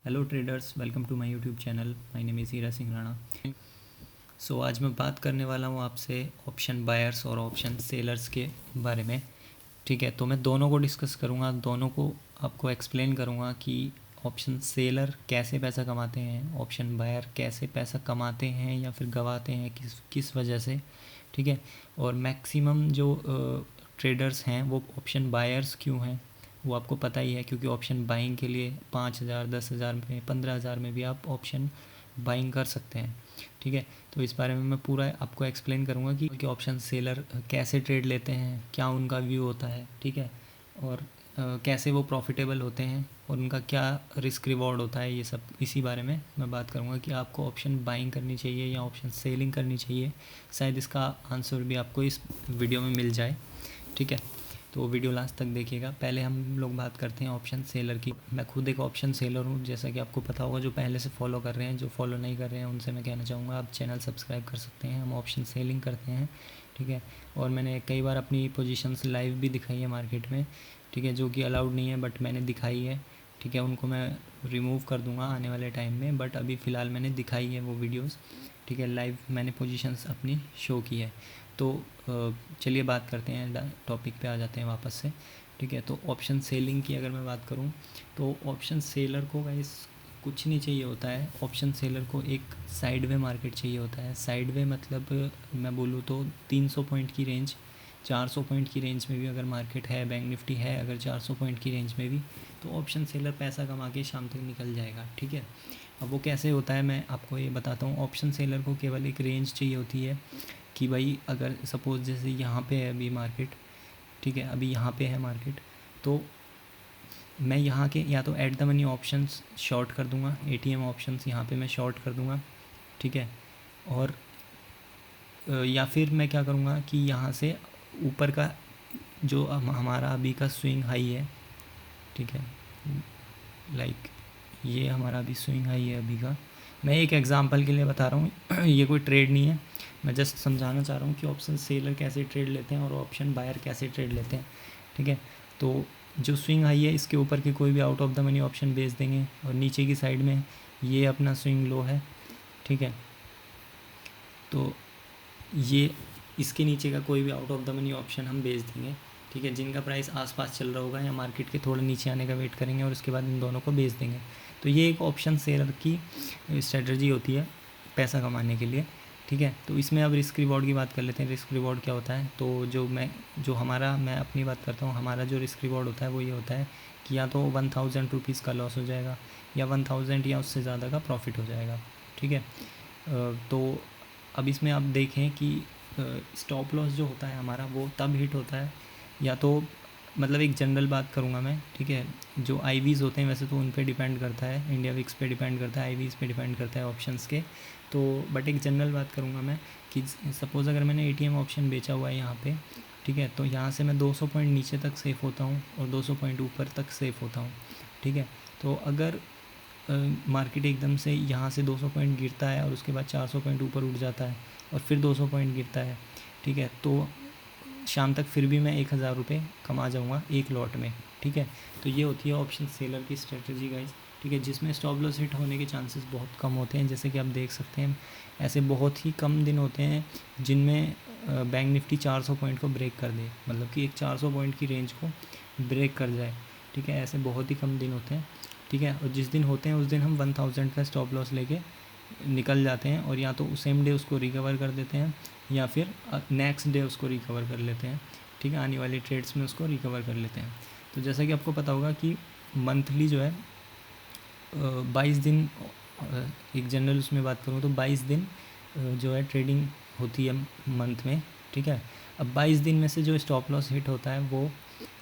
Hello traders, welcome to my YouTube channel. My name is Hira Singh Rana. So आज मैं बात करने वाला हूँ आपसे ऑप्शन बायर्स और ऑप्शन सेलर्स के बारे में। ठीक है, तो मैं दोनों को डिस्कस करूँगा, दोनों को आपको एक्सप्लेन करूँगा कि ऑप्शन सेलर कैसे पैसा कमाते हैं, ऑप्शन बायर कैसे पैसा कमाते हैं या फिर गंवाते हैं, किस किस वजह से। ठीक है, और मैक्सिमम जो ट्रेडर्स हैं वो ऑप्शन बायर्स क्यों हैं वो आपको पता ही है, क्योंकि ऑप्शन बाइंग के लिए 5,000, 10,000 में, 15,000 में भी आप ऑप्शन बाइंग कर सकते हैं। ठीक है, तो इस बारे में मैं पूरा आपको एक्सप्लेन करूँगा कि ऑप्शन सेलर कैसे ट्रेड लेते हैं, क्या उनका व्यू होता है। ठीक है, और कैसे वो प्रॉफिटेबल होते हैं और उनका क्या रिस्क रिवॉर्ड होता है, ये सब इसी बारे में मैं बात करूँगा कि आपको ऑप्शन बाइंग करनी चाहिए या ऑप्शन सेलिंग करनी चाहिए। शायद इसका आंसर भी आपको इस वीडियो में मिल जाए। ठीक है, तो वीडियो लास्ट तक देखिएगा। पहले हम लोग बात करते हैं ऑप्शन सेलर की। मैं खुद एक ऑप्शन सेलर हूँ, जैसा कि आपको पता होगा। जो पहले से फॉलो कर रहे हैं, जो फॉलो नहीं कर रहे हैं, उनसे मैं कहना चाहूँगा आप चैनल सब्सक्राइब कर सकते हैं। हम ऑप्शन सेलिंग करते हैं। ठीक है, और मैंने कई बार अपनी पोजीशंस लाइव भी दिखाई है मार्केट में। ठीक है, जो कि अलाउड नहीं है बट मैंने दिखाई है। ठीक है, उनको मैं रिमूव कर दूँगा आने वाले टाइम में, बट अभी फ़िलहाल मैंने दिखाई है वो वीडियोज़। ठीक है, लाइव मैंने पोजीशंस अपनी शो की है। तो चलिए बात करते हैं, टॉपिक पे आ जाते हैं वापस से। ठीक है, तो ऑप्शन सेलिंग की अगर मैं बात करूं तो ऑप्शन सेलर को गाइस कुछ नहीं चाहिए होता है। ऑप्शन सेलर को एक साइड वे मार्केट चाहिए होता है। साइड वे मतलब मैं बोलूँ तो 300 पॉइंट की रेंज, 400 पॉइंट की रेंज में भी अगर मार्केट है, बैंक निफ्टी है अगर 400 पॉइंट की रेंज में भी, तो ऑप्शन सेलर पैसा कमा के शाम तक निकल जाएगा। ठीक है, अब वो कैसे होता है मैं आपको ये बताता हूँ। ऑप्शन सेलर को केवल एक रेंज चाहिए होती है कि भाई अगर सपोज़ जैसे यहाँ पे है अभी मार्केट। ठीक है, अभी यहाँ पे है मार्केट, तो मैं यहाँ के या तो at the money options short कर दूँगा, एटीएम ऑप्शंस यहाँ पे मैं शॉर्ट कर दूँगा। ठीक है, और या फिर मैं क्या करूँगा कि यहाँ से ऊपर का जो हमारा अभी का स्विंग हाई है। ठीक है, लाइक ये हमारा अभी स्विंग हाई है अभी का। मैं एक एग्जांपल के लिए बता रहा हूँ ये कोई ट्रेड नहीं है, मैं जस्ट समझाना चाह रहा हूँ कि ऑप्शन सेलर कैसे ट्रेड लेते हैं और ऑप्शन बायर कैसे ट्रेड लेते हैं। ठीक है, तो जो स्विंग हाई है इसके ऊपर के कोई भी out of the money option बेच देंगे, और नीचे की साइड में ये अपना स्विंग लो है। ठीक है, तो ये इसके नीचे का कोई भी out of the money option हम बेच देंगे। ठीक है, जिनका प्राइस आसपास चल रहा होगा या मार्केट के थोड़ा नीचे आने का वेट करेंगे और उसके बाद इन दोनों को बेच देंगे। तो ये एक ऑप्शन सेलर की स्ट्रेटजी होती है पैसा कमाने के लिए। ठीक है, तो इसमें अब रिस्क रिवॉर्ड की बात कर लेते हैं। रिस्क रिवॉर्ड क्या होता है, तो मैं अपनी बात करता हूँ। हमारा जो रिस्क रिवॉर्ड होता है वो ये होता है कि या तो 1000 रुपीज़ का लॉस हो जाएगा या 1000 या उससे ज़्यादा का प्रॉफिट हो जाएगा। ठीक है, तो अब इसमें आप देखें कि स्टॉप लॉस जो होता है हमारा वो तब हिट होता है, या तो मतलब एक जनरल बात करूँगा मैं। ठीक है, जो आईवीज़ होते हैं वैसे तो उन पे डिपेंड करता है, इंडिया विक्स पे डिपेंड करता है, आईवीज़ पे डिपेंड करता है ऑप्शंस के। तो बट एक जनरल बात करूँगा मैं कि सपोज़ अगर मैंने एटीएम ऑप्शन बेचा हुआ है यहाँ पे। ठीक है, तो यहाँ से मैं 200 पॉइंट नीचे तक सेफ़ होता हूँ और 200 पॉइंट ऊपर तक सेफ़ होता हूँ। ठीक है, तो अगर मार्केट एकदम से यहाँ से 200 पॉइंट गिरता है और उसके बाद 400 पॉइंट ऊपर उठ जाता है और फिर 200 पॉइंट गिरता है। ठीक है, तो शाम तक फिर भी मैं 1000 रुपये कमा जाऊँगा एक लॉट में। ठीक है, तो ये होती है ऑप्शन सेलर की स्ट्रेटजी गाइस। ठीक है, जिसमें स्टॉप लॉस हिट होने के चांसेस बहुत कम होते हैं। जैसे कि आप देख सकते हैं ऐसे बहुत ही कम दिन होते हैं जिनमें बैंक निफ्टी 400 पॉइंट को ब्रेक कर दे, मतलब कि एक 400 पॉइंट की रेंज को ब्रेक कर जाए। ठीक है, ऐसे बहुत ही कम दिन होते हैं। ठीक है, और जिस दिन होते हैं उस दिन हम 1000 का स्टॉप लॉस लेके निकल जाते हैं, और या तो सेम डे उसको रिकवर कर देते हैं या फिर नेक्स्ट डे उसको रिकवर कर लेते हैं। ठीक है, आने वाली ट्रेड्स में उसको रिकवर कर लेते हैं। तो जैसा कि आपको पता होगा कि मंथली जो है 22 दिन, एक जनरल उसमें बात करूँ तो 22 दिन जो है ट्रेडिंग होती है मंथ में। ठीक है, अब 22 दिन में से जो स्टॉप लॉस हिट होता है वो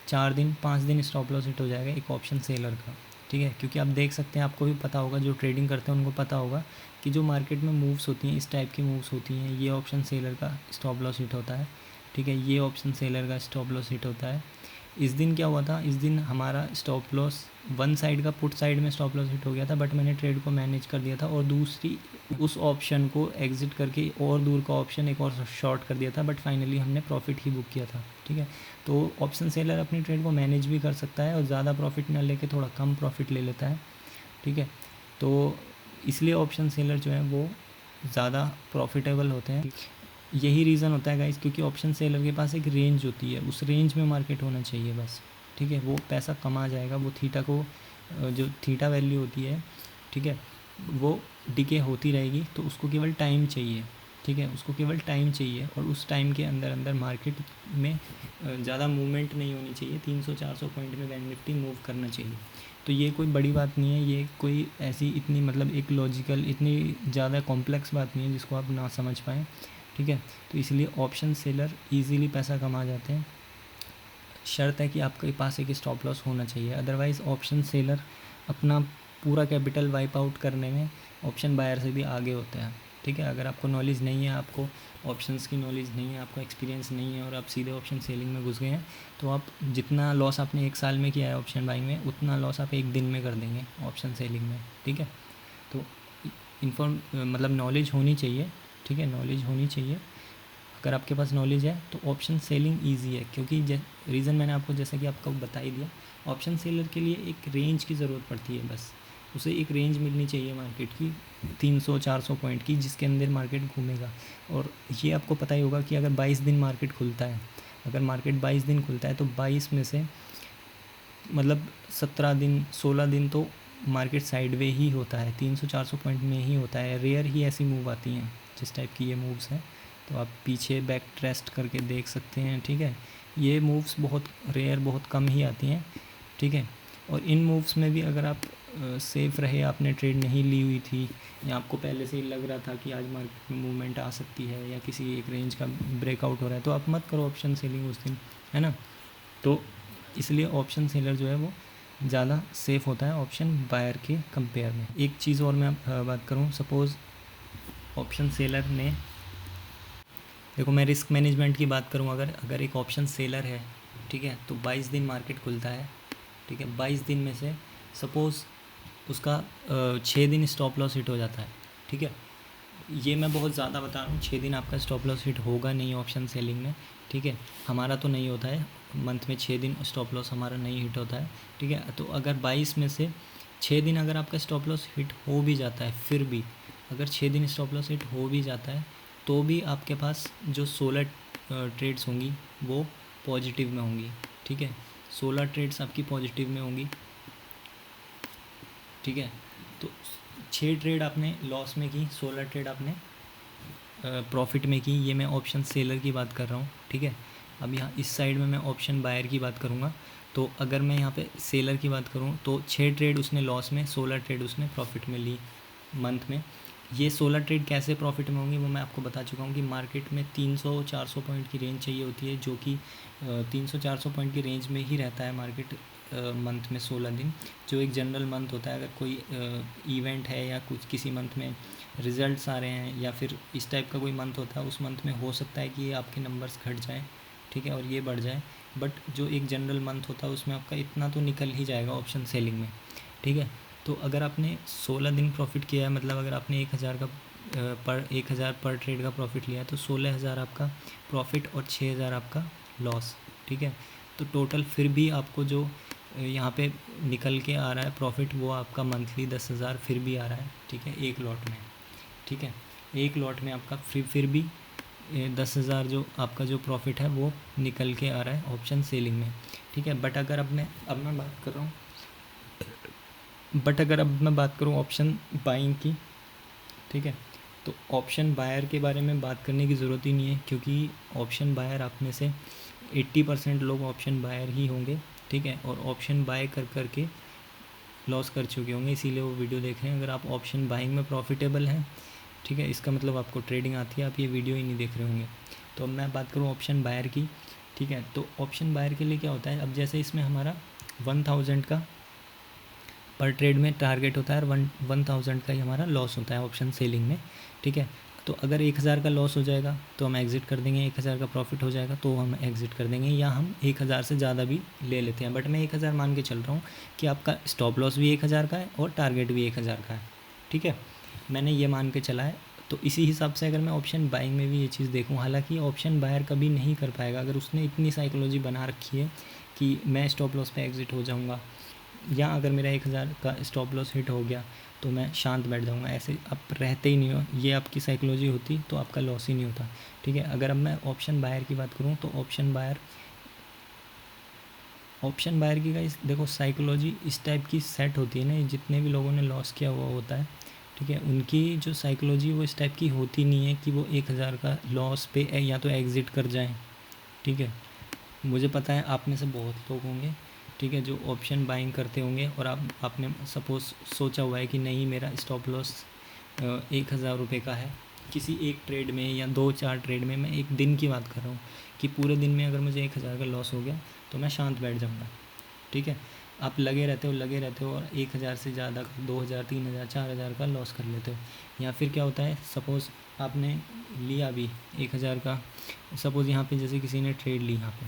5 दिन स्टॉप लॉस हिट हो जाएगा एक ऑप्शन सेलर का। ठीक है, क्योंकि आप देख सकते हैं, आपको भी पता होगा, जो ट्रेडिंग करते हैं उनको पता होगा कि जो मार्केट में मूव्स होती हैं, इस टाइप की मूव्स होती हैं, ये ऑप्शन सेलर का स्टॉप लॉस हिट होता है। ठीक है, ये ऑप्शन सेलर का स्टॉप लॉस हिट होता है। इस दिन क्या हुआ था, इस दिन हमारा स्टॉप लॉस वन साइड का पुट साइड में स्टॉप लॉस हिट हो गया था, बट मैंने ट्रेड को मैनेज कर दिया था और दूसरी उस ऑप्शन को एग्जिट करके और दूर का ऑप्शन एक और शॉर्ट कर दिया था, बट फाइनली हमने प्रॉफिट ही बुक किया था। ठीक है, तो ऑप्शन सेलर अपनी ट्रेड को मैनेज भी कर सकता है और ज़्यादा प्रॉफिट ना लेके थोड़ा कम प्रॉफिट ले लेता है। ठीक है, तो इसलिए ऑप्शन सेलर जो है वो ज़्यादा प्रॉफिटेबल होते हैं। यही रीज़न होता है गाइस, क्योंकि ऑप्शन सेलर के पास एक रेंज होती है, उस रेंज में मार्केट होना चाहिए बस, ठीक है। वो पैसा कमा जाएगा, वो थीटा को जो थीटा वैल्यू होती है, ठीक है, वो डिके होती रहेगी, तो उसको केवल टाइम चाहिए, ठीक है, उसको केवल टाइम चाहिए, और उस टाइम के अंदर अंदर मार्केट में ज़्यादा मूवमेंट नहीं होनी चाहिए। 300-400 पॉइंट में बैंक निफ्टी मूव करना चाहिए। तो ये कोई बड़ी बात नहीं है, ये कोई ऐसी इतनी मतलब एक लॉजिकल इतनी ज़्यादा कॉम्प्लेक्स बात नहीं है जिसको आप ना समझ पाएँ, ठीक है। तो इसलिए ऑप्शन सेलर ईज़िली पैसा कमा जाते हैं। शर्त है कि आपके पास एक स्टॉप लॉस होना चाहिए, अदरवाइज़ ऑप्शन सेलर अपना पूरा कैपिटल वाइप आउट करने में ऑप्शन बायर से भी आगे होते हैं, ठीक है। अगर आपको नॉलेज नहीं है, आपको ऑप्शंस की नॉलेज नहीं है, आपको एक्सपीरियंस नहीं है, और आप सीधे ऑप्शन सेलिंग में घुस गए हैं, तो आप जितना लॉस आपने एक साल में किया है ऑप्शन बाइंग में, उतना लॉस आप एक दिन में कर देंगे ऑप्शन सेलिंग में, ठीक है। तो मतलब नॉलेज होनी चाहिए, ठीक है, नॉलेज होनी चाहिए। अगर आपके पास नॉलेज है तो ऑप्शन सेलिंग ईजी है, क्योंकि रीज़न मैंने आपको जैसा कि आपको बता ही दिया, ऑप्शन सेलर के लिए एक रेंज की ज़रूरत पड़ती है बस। उसे एक रेंज मिलनी चाहिए मार्केट की 300-400 पॉइंट की, जिसके अंदर मार्केट घूमेगा। और ये आपको पता ही होगा कि अगर 22 दिन मार्केट खुलता है, अगर मार्केट 22 दिन खुलता है तो 22 में से मतलब 17 दिन 16 दिन तो मार्केट साइडवे ही होता है, 300-400 पॉइंट में ही होता है। रेयर ही ऐसी मूव आती हैं जिस टाइप की ये मूव्स हैं, तो आप पीछे बैक ट्रेस्ट करके देख सकते हैं, ठीक है। ये मूव्स बहुत रेयर, बहुत कम ही आती हैं, ठीक है। और इन मूव्स में भी अगर आप सेफ़ रहे, आपने ट्रेड नहीं ली हुई थी, या आपको पहले से ही लग रहा था कि आज मार्केट में मूवमेंट आ सकती है या किसी एक रेंज का ब्रेकआउट हो रहा है, तो आप मत करो ऑप्शन सेलिंग उस दिन, है ना। तो इसलिए ऑप्शन सेलर जो है वो ज़्यादा सेफ़ होता है ऑप्शन बायर के कंपेयर में। एक चीज़ और मैं बात करूँ, सपोज़ ऑप्शन सेलर ने, देखो मैं रिस्क मैनेजमेंट की बात करूँ, अगर एक ऑप्शन सेलर है, ठीक है, तो 22 दिन मार्केट खुलता है, ठीक है, 22 दिन में से सपोज़ उसका 6 दिन स्टॉप लॉस हिट हो जाता है, ठीक है। ये मैं बहुत ज़्यादा बता रहा हूँ, 6 दिन आपका स्टॉप लॉस हिट होगा नहीं ऑप्शन सेलिंग में, ठीक है। हमारा तो नहीं होता है, मंथ में 6 दिन स्टॉप लॉस हमारा नहीं हिट होता है, ठीक है। तो अगर 22 में से 6 दिन अगर आपका स्टॉप लॉस हिट हो भी जाता है, फिर भी अगर 6 दिन स्टॉप लॉस हिट हो भी जाता है, तो भी आपके पास जो 16 ट्रेड्स होंगी वो पॉजिटिव में होंगी, ठीक है। 16 ट्रेड्स आपकी पॉजिटिव में होंगी, ठीक है। तो 6 ट्रेड आपने लॉस में की, 16 ट्रेड आपने प्रॉफिट में की। ये मैं ऑप्शन सेलर की बात कर रहा हूँ, ठीक है। अब यहाँ इस साइड में मैं ऑप्शन बायर की बात करूँगा। तो अगर मैं यहाँ पे सेलर की बात करूँ तो 6 ट्रेड उसने लॉस में, 16 ट्रेड उसने प्रॉफिट में ली मंथ में। ये 16 ट्रेड कैसे प्रॉफिट में होंगी वो मैं आपको बता चुका हूँ कि मार्केट में 300-400 पॉइंट की रेंज चाहिए होती है, जो कि 300-400 पॉइंट की रेंज में ही रहता है मार्केट मंथ में 16 दिन, जो एक जनरल मंथ होता है। अगर कोई इवेंट है या कुछ किसी मंथ में रिजल्ट्स आ रहे हैं या फिर इस टाइप का कोई मंथ होता है, उस मंथ में हो सकता है कि आपके नंबर्स घट जाएँ, ठीक है, और ये बढ़ जाए। बट जो एक जनरल मंथ होता है उसमें आपका इतना तो निकल ही जाएगा ऑप्शन सेलिंग में, ठीक है। तो अगर आपने 16 दिन प्रॉफिट किया है, मतलब अगर आपने 1000 का 1000 पर ट्रेड का प्रॉफिट लिया है, तो 16000 आपका प्रॉफिट और 6000 आपका लॉस, ठीक है। तो टोटल फिर भी आपको जो यहाँ पे निकल के आ रहा है प्रॉफिट, वो आपका मंथली 10,000 फिर भी आ रहा है, ठीक है, एक लॉट में, ठीक है। एक लॉट में आपका फिर भी 10,000 जो आपका जो प्रॉफिट है वो निकल के आ रहा है ऑप्शन सेलिंग में, ठीक है। बट अगर अब मैं बात कर रहा हूँ, अगर अब मैं बात करूँ ऑप्शन बाइंग की, ठीक है, तो ऑप्शन बायर के बारे में बात करने की ज़रूरत ही नहीं है, क्योंकि ऑप्शन बायर आप में से 80% लोग ऑप्शन बायर ही होंगे, ठीक है, और ऑप्शन बाय कर के लॉस कर चुके होंगे, इसीलिए वो वीडियो देख रहे हैं। अगर आप ऑप्शन बाइंग में प्रॉफिटेबल हैं, ठीक है, इसका मतलब आपको ट्रेडिंग आती है, आप ये वीडियो ही नहीं देख रहे होंगे। तो अब मैं बात करूँ ऑप्शन बायर की, ठीक है। तो ऑप्शन बायर के लिए क्या होता है, अब जैसे इसमें हमारा 1000 का पर ट्रेड में टारगेट होता है और 1000 का ही हमारा लॉस होता है ऑप्शन सेलिंग में, ठीक है। तो अगर 1000 का लॉस हो जाएगा तो हम एग्ज़िट कर देंगे, 1000 का प्रॉफिट हो जाएगा तो हम एग्ज़िट कर देंगे, या हम 1000 से ज़्यादा भी ले लेते हैं। बट मैं 1000 मान के चल रहा हूँ कि आपका स्टॉप लॉस भी 1000 का है और टारगेट भी 1000 का है, ठीक है, मैंने ये मान के चला है। तो इसी हिसाब से अगर मैं ऑप्शन बाइंग में भी ये चीज़ देखूँ, हालांकि ऑप्शन बायर कभी नहीं कर पाएगा अगर उसने इतनी साइकोलॉजी बना रखी है कि मैं स्टॉप लॉस पे एग्ज़िट हो जाऊँगा, या अगर मेरा 1000 का स्टॉप लॉस हिट हो गया तो मैं शांत बैठ जाऊँगा। ऐसे आप रहते ही नहीं हो, ये आपकी साइकोलॉजी होती तो आपका लॉस ही नहीं होता, ठीक है। अगर अब मैं ऑप्शन बायर की बात करूँ तो ऑप्शन बायर की गाइस देखो साइकोलॉजी इस टाइप की सेट होती है ना, जितने भी लोगों ने लॉस किया हुआ होता है, ठीक है, उनकी जो साइकोलॉजी वो इस टाइप की होती नहीं है कि वो 1000 का लॉस पे या तो एग्ज़िट कर जाएं, ठीक है। मुझे पता है आप में से बहुत लोग होंगे, ठीक है, जो ऑप्शन बाइंग करते होंगे और आपने सपोज़ सोचा हुआ है कि नहीं मेरा स्टॉप लॉस 1000 रुपये का है किसी एक ट्रेड में या 2-4 ट्रेड में। मैं एक दिन की बात कर रहा हूँ कि पूरे दिन में अगर मुझे 1000 का लॉस हो गया तो मैं शांत बैठ जाऊँगा, ठीक है। आप लगे रहते हो और 1000 से ज़्यादा 2000, 3000, 4000 का लॉस कर लेते हो। या फिर क्या होता है, सपोज़ आपने लिया भी 1000 का, सपोज़ यहाँ पे जैसे किसी ने ट्रेड ली यहाँ पे,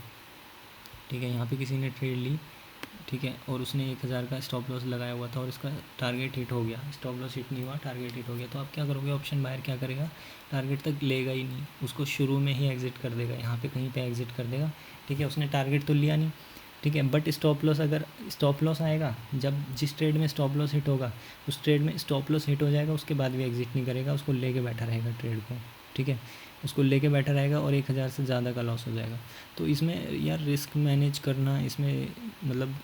ठीक है, यहाँ पे किसी ने ट्रेड ली, ठीक है, और उसने 1000 का स्टॉप लॉस लगाया हुआ था और इसका टारगेट हिट हो गया, स्टॉप लॉस हिट नहीं हुआ, टारगेट हिट हो गया, तो आप क्या करोगे, ऑप्शन बायर क्या करेगा, टारगेट तक लेगा ही नहीं, उसको शुरू में ही एग्जिट कर देगा, यहाँ पे कहीं पे एग्जिट कर देगा, ठीक है। उसने टारगेट तो लिया नहीं, ठीक है, बट स्टॉप लॉस, अगर स्टॉप लॉस आएगा जब जिस ट्रेड में स्टॉप लॉस हिट होगा उस ट्रेड में स्टॉप लॉस हिट हो जाएगा, उसके बाद भी एग्जिट नहीं करेगा, उसको लेके बैठा रहेगा ट्रेड को, ठीक है, उसको लेके बैठा रहेगा और 1000 से ज़्यादा का लॉस हो जाएगा। तो इसमें यार रिस्क मैनेज करना, इसमें मतलब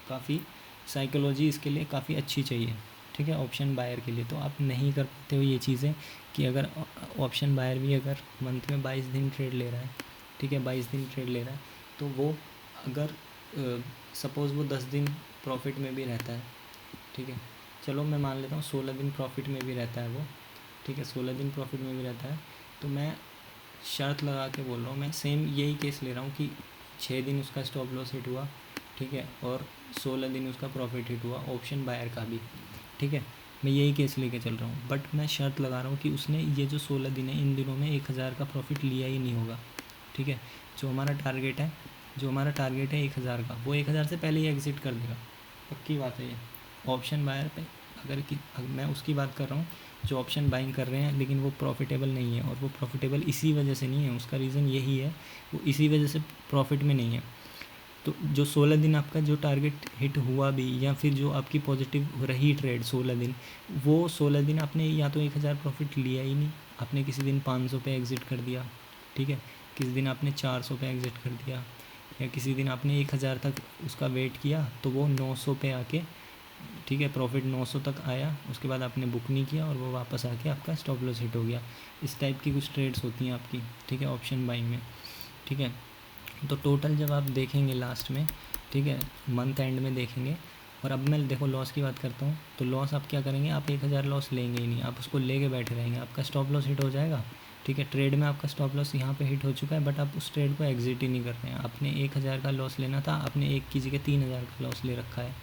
काफ़ी साइकोलॉजी इसके लिए काफ़ी अच्छी चाहिए, ठीक है, ऑप्शन बायर के लिए। तो आप नहीं कर पाते हो ये चीज़ें कि अगर ऑप्शन बायर भी अगर मंथ में 22 दिन ट्रेड ले रहा है, ठीक है, 22 दिन ट्रेड ले रहा है, तो वो अगर सपोज़ वो 10 दिन प्रॉफिट में भी रहता है, ठीक है, चलो मैं मान लेता हूँ 16 दिन प्रॉफिट में भी रहता है वो, ठीक है, 16 दिन प्रॉफिट में भी रहता है, तो मैं शर्त लगा के बोल रहा हूँ, मैं सेम यही केस ले रहा हूँ कि 6 दिन उसका स्टॉप लॉस हिट हुआ, ठीक है, और 16 दिन उसका प्रॉफिट हिट हुआ, ऑप्शन बायर का भी, ठीक है, मैं यही केस लेके चल रहा हूँ, बट मैं शर्त लगा रहा हूँ कि उसने ये जो 16 दिन है इन दिनों में 1000 का प्रॉफिट लिया ही नहीं होगा, ठीक है। जो हमारा टारगेट है 1000 का, वो 1000 से पहले ही एग्ज़िट कर देगा, पक्की बात है ये। ऑप्शन बायर पे अगर मैं उसकी बात कर रहा हूँ जो ऑप्शन बाइंग कर रहे हैं लेकिन वो प्रॉफिटेबल नहीं है, और वो प्रॉफिटेबल इसी वजह से नहीं है, उसका रीज़न यही है, वो इसी वजह से प्रॉफिट में नहीं है। तो जो 16 दिन आपका जो टारगेट हिट हुआ भी, या फिर जो आपकी पॉजिटिव रही ट्रेड 16 दिन, वो 16 दिन आपने या तो 1000 प्रॉफिट लिया ही नहीं, आपने किसी दिन 500 पे एग्ज़िट कर दिया, ठीक है, किसी दिन आपने 400 पे एग्ज़िट कर दिया, या किसी दिन आपने 1000 तक उसका वेट किया तो वो 900 पे आके, ठीक है, प्रॉफिट 900 तक आया, उसके बाद आपने बुक नहीं किया और वो वापस आके आपका स्टॉप लॉस हिट हो गया। इस टाइप की कुछ ट्रेड्स होती हैं आपकी, ठीक है, ऑप्शन बाइंग में, ठीक है। तो टोटल जब आप देखेंगे लास्ट में, ठीक है, मंथ एंड में देखेंगे, और अब मैं देखो लॉस की बात करता हूँ, तो लॉस आप क्या करेंगे, आप 1000 लॉस लेंगे ही नहीं, आप उसको लेके बैठे रहेंगे, आपका स्टॉप लॉस हिट हो जाएगा, ठीक है, ट्रेड में आपका स्टॉप लॉस यहाँ पे हिट हो चुका है, बट आप उस ट्रेड को एग्जिट ही नहीं कर रहे हैं। आपने 1000 का लॉस लेना था, आपने एक की जगह 3000 का लॉस ले रखा है,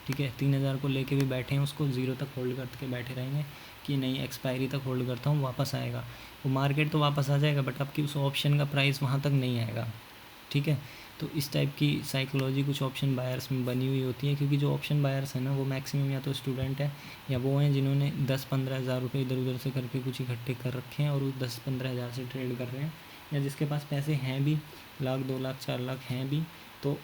ठीक है, 3000 को लेके भी बैठे हैं, उसको ज़ीरो तक होल्ड करके बैठे रहेंगे कि नहीं एक्सपायरी तक होल्ड करता हूँ, वापस आएगा वो, मार्केट तो वापस आ जाएगा बट आपकी उस ऑप्शन का प्राइस वहाँ तक नहीं आएगा, ठीक है। तो इस टाइप की साइकोलॉजी कुछ ऑप्शन बायर्स में बनी हुई होती है, क्योंकि जो ऑप्शन बायर्स हैं ना वो मैक्सिमम या तो स्टूडेंट है या वो हैं जिन्होंने 10-15 हज़ार रुपये इधर उधर से करके कुछ इकट्ठे कर रखे हैं और वो 10-15 हज़ार से ट्रेड कर रहे हैं, या जिसके पास पैसे हैं भी, 1,00,000, 2,00,000, 4,00,000 हैं भी, तो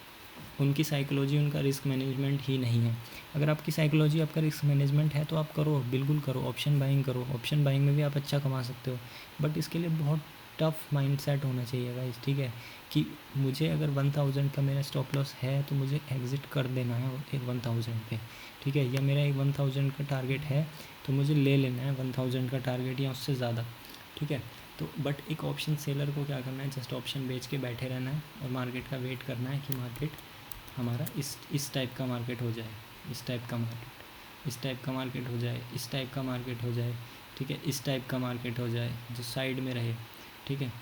उनकी साइकोलॉजी उनका रिस्क मैनेजमेंट ही नहीं है। अगर आपकी साइकोलॉजी आपका रिस्क मैनेजमेंट है तो आप करो, बिल्कुल करो, ऑप्शन बाइंग करो, ऑप्शन बाइंग में भी आप अच्छा कमा सकते हो, बट इसके लिए बहुत टफ माइंडसेट होना चाहिए गाइस, ठीक है, कि मुझे अगर 1000 का मेरा स्टॉप लॉस है तो मुझे एग्ज़िट कर देना है एक 1000 पे, ठीक है, या मेरा एक 1000 का टारगेट है तो मुझे ले लेना है 1000 का टारगेट या उससे ज़्यादा, ठीक है। तो बट एक ऑप्शन सेलर को क्या करना है, जस्ट ऑप्शन बेच के बैठे रहना है और मार्केट का वेट करना है कि मार्केट हमारा इस टाइप का मार्केट हो जाए, इस टाइप का मार्केट, इस टाइप का मार्केट हो जाए, इस टाइप का मार्केट हो जाए, ठीक है, इस टाइप का मार्केट हो जाए जो साइड में रहे, ठीक है।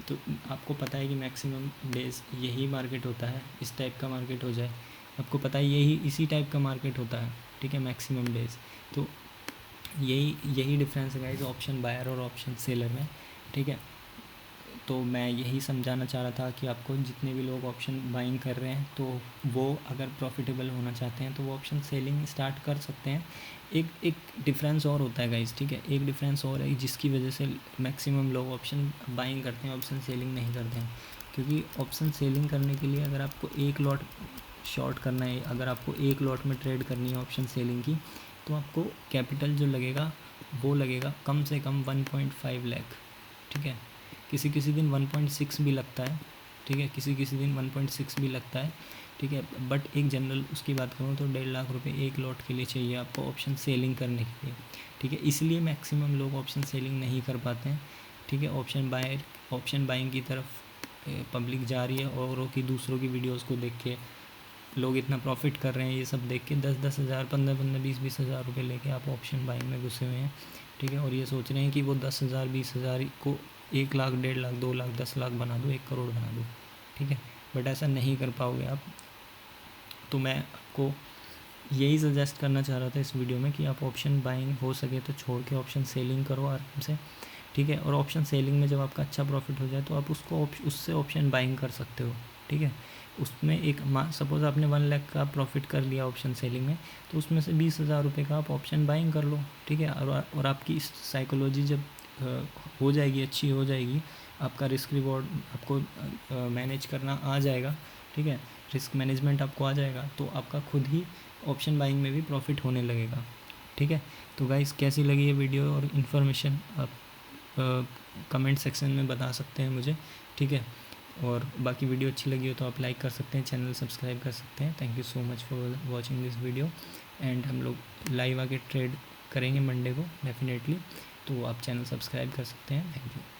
तो आपको पता है कि मैक्सिमम डेज यही मार्केट होता है, इस टाइप का मार्केट हो जाए, आपको पता है यही इसी टाइप का मार्केट होता है, ठीक है, मैक्सिमम डेज। तो यही डिफरेंस है गाइस ऑप्शन बायर और ऑप्शन सेलर में, ठीक है। तो मैं यही समझाना चाह रहा था कि आपको जितने भी लोग ऑप्शन बाइंग कर रहे हैं तो वो अगर प्रॉफिटेबल होना चाहते हैं तो वो ऑप्शन सेलिंग स्टार्ट कर सकते हैं। एक डिफरेंस और होता है गाइस, ठीक है, एक डिफरेंस और है जिसकी वजह से मैक्सिमम लोग ऑप्शन बाइंग करते हैं, ऑप्शन सेलिंग नहीं करते हैं। क्योंकि ऑप्शन सेलिंग करने के लिए अगर आपको एक लॉट शॉर्ट करना है, अगर आपको एक लॉट में ट्रेड करनी है ऑप्शन सेलिंग की, तो आपको कैपिटल जो लगेगा वो लगेगा कम से कम 1.5 लाख, ठीक है। किसी किसी दिन 1.6 भी लगता है, ठीक है, किसी किसी दिन 1.6 भी लगता है, ठीक है। बट एक जनरल उसकी बात करूँ तो 1.5 लाख रुपए एक लॉट के लिए चाहिए आपको ऑप्शन सेलिंग करने के लिए, ठीक है। इसलिए मैक्सिमम लोग ऑप्शन सेलिंग नहीं कर पाते हैं, ठीक है। ऑप्शन बाइंग की तरफ पब्लिक जा रही है औरों की, दूसरों की वीडियोस को देख के लोग इतना प्रॉफिट कर रहे हैं, ये सब देख के 10-10 हज़ार, 15-15, 20-20 हज़ार रुपये लेके आप ऑप्शन बाइंग में घुसे हुए हैं, ठीक है। और ये सोच रहे हैं कि वो 10 हज़ार 20 हज़ार को 1 लाख, 1.5 लाख, 2 लाख, 10 लाख बना दो, 1 करोड़ बना दो, ठीक है। बट ऐसा नहीं कर पाओगे आप। तो मैं आपको यही सजेस्ट करना चाह रहा था इस वीडियो में कि आप ऑप्शन बाइंग हो सके तो छोड़ के ऑप्शन सेलिंग करो आराम से, ठीक है। और ऑप्शन सेलिंग में जब आपका अच्छा प्रॉफिट हो जाए तो आप उससे ऑप्शन बाइंग कर सकते हो, ठीक है। उसमें एक सपोज़ आपने 1 लाख का प्रॉफिट कर लिया ऑप्शन सेलिंग में, तो उसमें से 20 हज़ार रुपये का आप ऑप्शन बाइंग कर लो, ठीक है। और आपकी साइकोलॉजी जब हो जाएगी, अच्छी हो जाएगी, आपका रिस्क रिवॉर्ड आपको मैनेज करना आ जाएगा, ठीक है, रिस्क मैनेजमेंट आपको आ जाएगा, तो आपका खुद ही ऑप्शन बाइंग में भी प्रॉफिट होने लगेगा, ठीक है। तो गाइस कैसी लगी ये वीडियो और इन्फॉर्मेशन आप कमेंट सेक्शन में बता सकते हैं मुझे, ठीक है। और बाकी वीडियो अच्छी लगी हो तो आप लाइक कर सकते हैं, चैनल सब्सक्राइब कर सकते हैं। Thank you so much for watching this video. And हम लोग लाइव आके ट्रेड करेंगे मंडे को डेफिनेटली, तो आप चैनल सब्सक्राइब कर सकते हैं। Thank you.